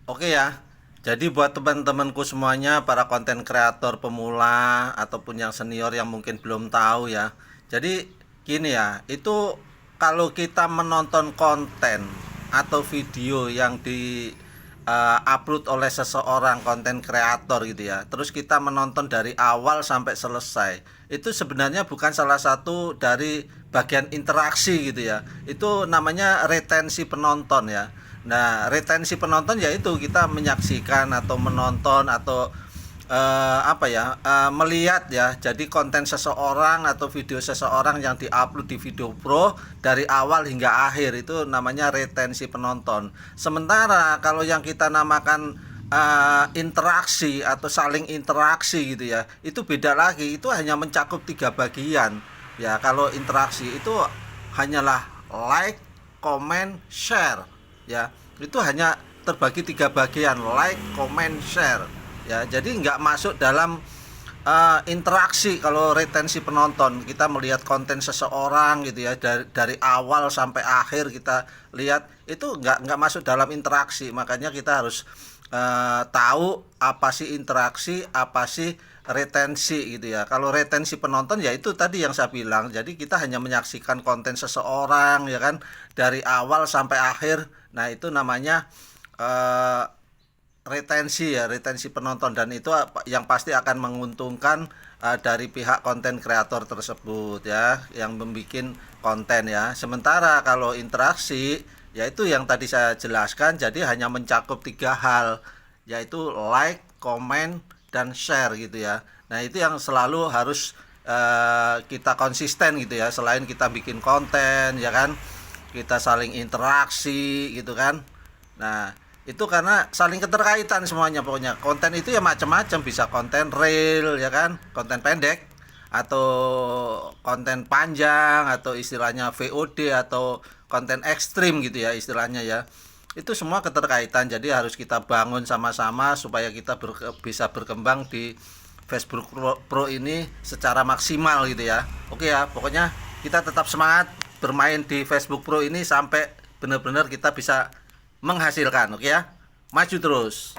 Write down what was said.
Oke ya. Jadi buat teman-temanku semuanya, para konten kreator pemula ataupun yang senior yang mungkin belum tahu ya. Jadi gini ya, itu kalau kita menonton konten atau video yang di upload oleh seseorang konten kreator gitu ya. Terus kita menonton dari awal sampai selesai. Itu sebenarnya bukan salah satu dari bagian interaksi gitu ya. Itu namanya retensi penonton ya. Nah, retensi penonton yaitu kita menyaksikan atau menonton atau melihat ya. Jadi konten seseorang atau video seseorang yang diupload di Video Pro dari awal hingga akhir itu namanya retensi penonton. Sementara kalau yang kita namakan interaksi atau saling interaksi gitu ya, itu beda lagi. Itu hanya mencakup tiga bagian. Ya, kalau interaksi itu hanyalah like, comment, share ya. Itu hanya terbagi tiga bagian: like, comment, share ya. Jadi nggak masuk dalam interaksi. Kalau retensi penonton, kita melihat konten seseorang gitu ya, dari awal sampai akhir kita lihat, itu nggak masuk dalam interaksi. Makanya kita harus tahu apa sih interaksi, apa sih retensi gitu ya. Kalau retensi penonton ya itu tadi yang saya bilang. Jadi kita hanya menyaksikan konten seseorang ya kan, dari awal sampai akhir. Nah, itu namanya eh, retensi ya, retensi penonton, dan itu yang pasti akan menguntungkan dari pihak konten kreator tersebut ya, yang membuat konten ya. Sementara kalau interaksi yaitu yang tadi saya jelaskan, jadi hanya mencakup tiga hal, yaitu like, comment, dan share gitu ya. Nah, itu yang selalu harus kita konsisten gitu ya. Selain kita bikin konten ya kan, kita saling interaksi gitu kan. Nah, itu karena saling keterkaitan semuanya. Pokoknya konten itu ya macam-macam, bisa konten real ya kan, konten pendek atau konten panjang atau istilahnya VOD atau konten ekstrim gitu ya istilahnya ya. Itu semua keterkaitan, jadi harus kita bangun sama-sama supaya kita bisa berkembang di Facebook Pro ini secara maksimal gitu ya. Oke ya, pokoknya kita tetap semangat bermain di Facebook Pro ini sampai benar-benar kita bisa menghasilkan. Oke ya, maju terus.